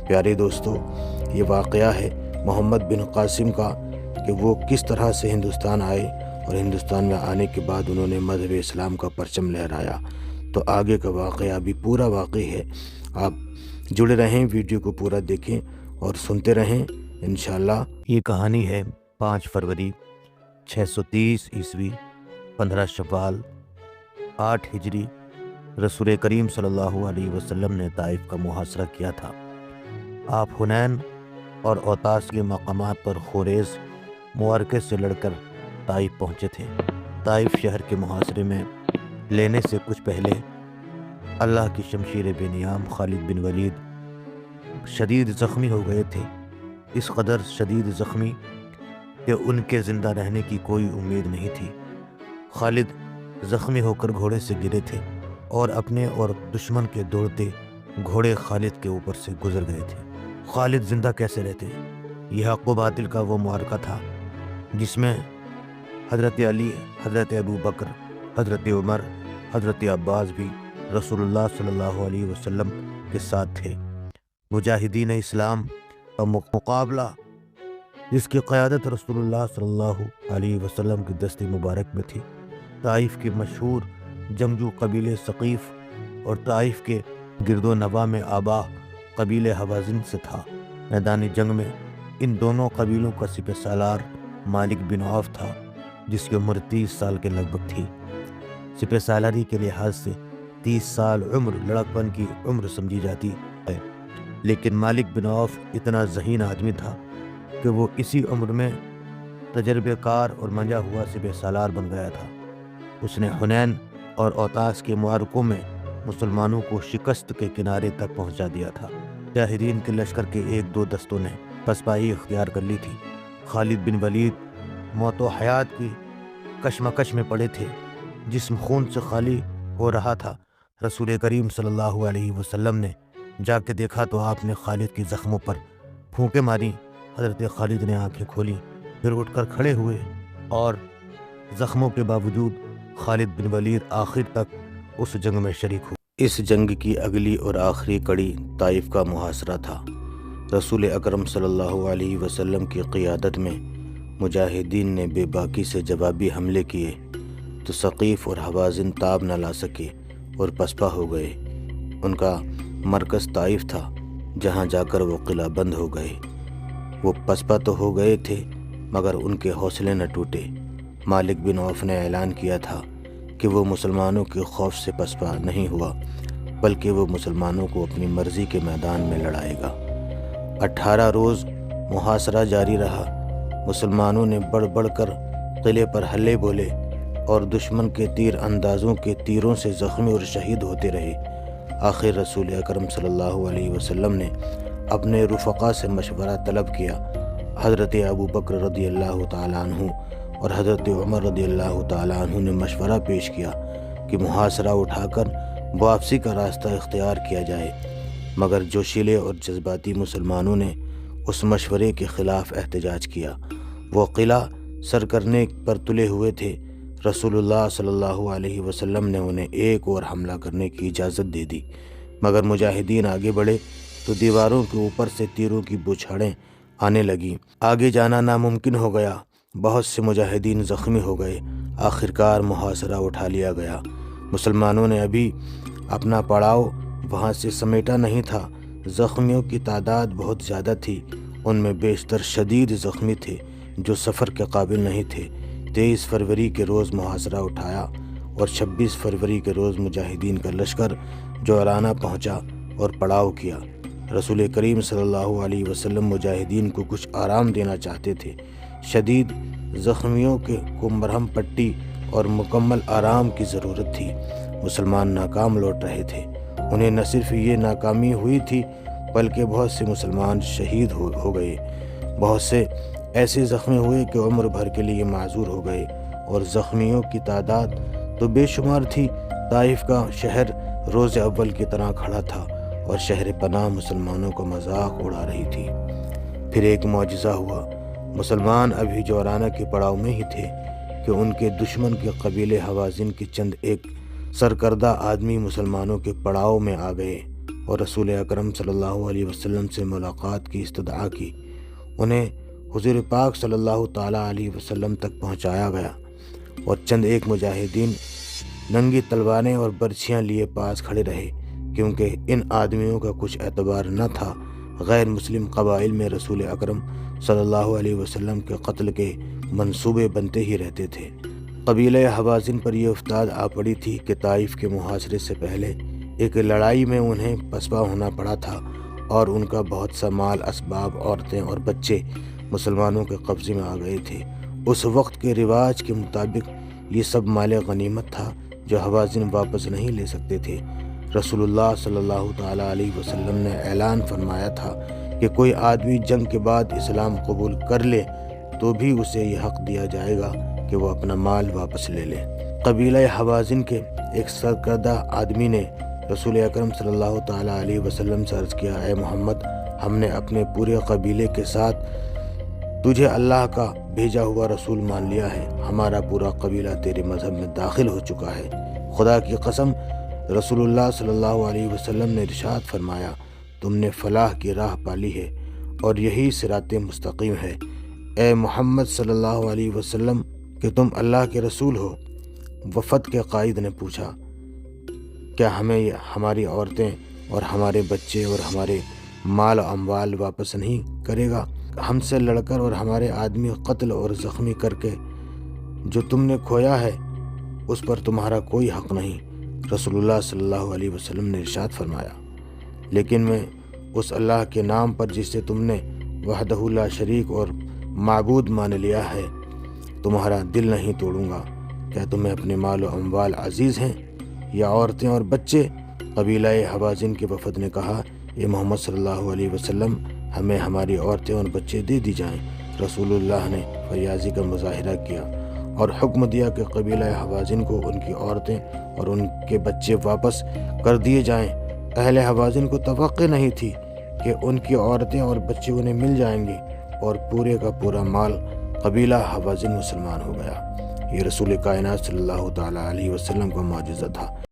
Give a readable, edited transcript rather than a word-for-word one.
پیارے دوستو، یہ واقعہ ہے محمد بن قاسم کا کہ وہ کس طرح سے ہندوستان آئے اور ہندوستان میں آنے کے بعد انہوں نے مذہب اسلام کا پرچم لہرایا۔ تو آگے کا واقعہ ابھی پورا واقعی ہے، آپ جڑے رہیں، ویڈیو کو پورا دیکھیں اور سنتے رہیں انشاءاللہ۔ یہ کہانی ہے 5 فروری 630 عیسوی 15 شوال 8 ہجری۔ رسول کریم صلی اللہ علیہ وسلم نے طائف کا محاصرہ کیا تھا۔ آپ حنین اور اوطاس کے مقامات پر خوریز معرکے سے لڑ کر طائف پہنچے تھے۔ طائف شہر کے محاصرے میں لینے سے کچھ پہلے اللہ کی شمشیر بے نیام خالد بن ولید شدید زخمی ہو گئے تھے، اس قدر شدید زخمی کہ ان کے زندہ رہنے کی کوئی امید نہیں تھی۔ خالد زخمی ہو کر گھوڑے سے گرے تھے اور اپنے اور دشمن کے دوڑتے گھوڑے خالد کے اوپر سے گزر گئے تھے۔ خالد زندہ کیسے رہتے؟ یہ حق و باطل کا وہ معرکہ تھا جس میں حضرت علی، حضرت ابو بکر، حضرت عمر، حضرت عباس بھی رسول اللہ صلی اللہ علیہ وسلم کے ساتھ تھے۔ مجاہدین اسلام کا مقابلہ جس کی قیادت رسول اللہ صلی اللہ علیہ وسلم کی دست مبارک میں تھی، طائف کے مشہور جنگجو قبیلے ثقیف اور طائف کے گرد و نواح میں آبا قبیلے حوازن سے تھا۔ میدان جنگ میں ان دونوں قبیلوں کا سپہ سالار مالک بن عوف تھا، جس کی عمر 30 سال کے لگ بھگ تھی۔ سپہ سالاری کے لحاظ سے 30 سال عمر لڑکپن کی عمر سمجھی جاتی ہے، لیکن مالک بن عوف اتنا ذہین آدمی تھا کہ وہ اسی عمر میں تجربے کار اور منجا ہوا سپہ سالار بن گیا تھا۔ اس نے حنین اور اوطاس کے معرکوں میں مسلمانوں کو شکست کے کنارے تک پہنچا دیا تھا۔ مجاہدین کے لشکر کے 1-2 دستوں نے پسپائی اختیار کر لی تھی۔ خالد بن ولید موت و حیات کی کشمکش میں پڑے تھے، جسم خون سے خالی ہو رہا تھا۔ رسول کریم صلی اللہ علیہ وسلم نے جا کے دیکھا تو آپ نے خالد کے زخموں پر پھونکے ماری۔ حضرت خالد نے آنکھیں کھولی، پھر اٹھ کر کھڑے ہوئے اور زخموں کے باوجود خالد بن ولید آخر تک اس جنگ میں شریک ہوئے۔ اس جنگ کی اگلی اور آخری کڑی طائف کا محاصرہ تھا۔ رسول اکرم صلی اللہ علیہ وسلم کی قیادت میں مجاہدین نے بے باکی سے جوابی حملے کیے تو ثقیف اور حوازن تاب نہ لا سکے اور پسپا ہو گئے۔ ان کا مرکز طائف تھا، جہاں جا کر وہ قلعہ بند ہو گئے۔ وہ پسپا تو ہو گئے تھے مگر ان کے حوصلے نہ ٹوٹے۔ مالک بن عوف نے اعلان کیا تھا کہ وہ مسلمانوں کے خوف سے پسپا نہیں ہوا، بلکہ وہ مسلمانوں کو اپنی مرضی کے میدان میں لڑائے گا۔ 18 روز محاصرہ جاری رہا۔ مسلمانوں نے بڑھ بڑھ کر قلعے پر حلے بولے اور دشمن کے تیر اندازوں کے تیروں سے زخمی اور شہید ہوتے رہے۔ آخر رسول اکرم صلی اللہ علیہ وسلم نے اپنے رفقا سے مشورہ طلب کیا۔ حضرت ابو بکر رضی اللہ تعالیٰ عنہ اور حضرت عمر رضی اللہ تعالیٰ عنہ نے مشورہ پیش کیا کہ محاصرہ اٹھا کر واپسی کا راستہ اختیار کیا جائے، مگر جوشیلے اور جذباتی مسلمانوں نے اس مشورے کے خلاف احتجاج کیا۔ وہ قلعہ سر کرنے پر تلے ہوئے تھے۔ رسول اللہ صلی اللہ علیہ وسلم نے انہیں ایک اور حملہ کرنے کی اجازت دے دی، مگر مجاہدین آگے بڑھے تو دیواروں کے اوپر سے تیروں کی بوچھاڑیں آنے لگیں۔ آگے جانا ناممکن ہو گیا، بہت سے مجاہدین زخمی ہو گئے۔ آخرکار محاصرہ اٹھا لیا گیا۔ مسلمانوں نے ابھی اپنا پڑاؤ وہاں سے سمیٹا نہیں تھا۔ زخمیوں کی تعداد بہت زیادہ تھی، ان میں بیشتر شدید زخمی تھے جو سفر کے قابل نہیں تھے۔ 23 فروری کے روز محاصرہ اٹھایا اور 26 فروری کے روز مجاہدین کا لشکر جعرانہ پہنچا اور پڑاؤ کیا۔ رسول کریم صلی اللہ علیہ وسلم مجاہدین کو کچھ آرام دینا چاہتے تھے۔ شدید زخمیوں کو مرہم پٹی اور مکمل آرام کی ضرورت تھی۔ مسلمان ناکام لوٹ رہے تھے۔ انہیں نہ صرف یہ ناکامی ہوئی تھی بلکہ بہت سے مسلمان شہید ہو گئے۔ بہت سے ایسے زخمی ہوئے کہ عمر بھر کے لیے معذور ہو گئے، اور زخمیوں کی تعداد تو بے شمار تھی۔ طائف کا شہر روز اول کی طرح کھڑا تھا اور شہر پناہ مسلمانوں کا مذاق اڑا رہی تھی۔ پھر ایک معجزہ ہوا۔ مسلمان ابھی جعرانہ کے پڑاؤ میں ہی تھے کہ ان کے دشمن کے قبیلے حوازن کے چند ایک سرکردہ آدمی مسلمانوں کے پڑاؤ میں آ گئے اور رسول اکرم صلی اللہ علیہ وسلم سے ملاقات کی استدعا کی۔ انہیں حضور پاک صلی اللہ تعالیٰ علیہ وسلم تک پہنچایا گیا اور چند ایک مجاہدین ننگی تلواریں اور برچھیاں لیے پاس کھڑے رہے، کیونکہ ان آدمیوں کا کچھ اعتبار نہ تھا۔ غیر مسلم قبائل میں رسول اکرم صلی اللہ علیہ وسلم کے قتل کے منصوبے بنتے ہی رہتے تھے۔ قبیلہ حوازن پر یہ افتاد آ پڑی تھی کہ طائف کے محاصرے سے پہلے ایک لڑائی میں انہیں پسپا ہونا پڑا تھا اور ان کا بہت سا مال، اسباب، عورتیں اور بچے مسلمانوں کے قبضے میں آ گئے تھے۔ اس وقت کے رواج کے مطابق یہ سب مال غنیمت تھا جو حوازن واپس نہیں لے سکتے تھے۔ رسول اللہ صلی اللہ تعالیٰ علیہ وسلم نے اعلان فرمایا تھا کہ کوئی آدمی جنگ کے بعد اسلام قبول کر لے تو بھی اسے یہ حق دیا جائے گا کہ وہ اپنا مال واپس لے لے۔ قبیلہ حوازن کے ایک سرکردہ آدمی نے رسول اکرم صلی اللہ تعالیٰ علیہ وسلم سے عرض کیا، اے محمد، ہم نے اپنے پورے قبیلے کے ساتھ تجھے اللہ کا بھیجا ہوا رسول مان لیا ہے۔ ہمارا پورا قبیلہ تیرے مذہب میں داخل ہو چکا ہے۔ خدا کی قسم، رسول اللہ صلی اللہ علیہ وسلم نے ارشاد فرمایا، تم نے فلاح کی راہ پالی ہے اور یہی صراط مستقیم ہے۔ اے محمد صلی اللہ علیہ وسلم کہ تم اللہ کے رسول ہو۔ وفد کے قائد نے پوچھا، کیا ہمیں ہماری عورتیں اور ہمارے بچے اور ہمارے مال و اموال واپس نہیں کرے گا؟ ہم سے لڑ کر اور ہمارے آدمی قتل اور زخمی کر کے جو تم نے کھویا ہے اس پر تمہارا کوئی حق نہیں۔ رسول اللہ صلی اللہ علیہ وسلم نے ارشاد فرمایا، لیکن میں اس اللہ کے نام پر جسے تم نے وحدہ لا شریک اور معبود مان لیا ہے تمہارا دل نہیں توڑوں گا۔ کیا تمہیں اپنے مال و اموال عزیز ہیں یا عورتیں اور بچے؟ قبیلہ حوازن کے وفد نے کہا، اے محمد صلی اللہ علیہ وسلم، ہمیں ہماری عورتیں اور بچے دے دی جائیں۔ رسول اللہ نے فیاضی کا مظاہرہ کیا اور حکم دیا کہ قبیلہ حوازن کو ان کی عورتیں اور ان کے بچے واپس کر دیے جائیں۔ اہل حوازن کو توقع نہیں تھی کہ ان کی عورتیں اور بچے انہیں مل جائیں گے اور پورے کا پورا مال قبیلہ حوازن مسلمان ہو گیا۔ یہ رسول کائنات صلی اللہ تعالیٰ علیہ وسلم کا معجزہ تھا۔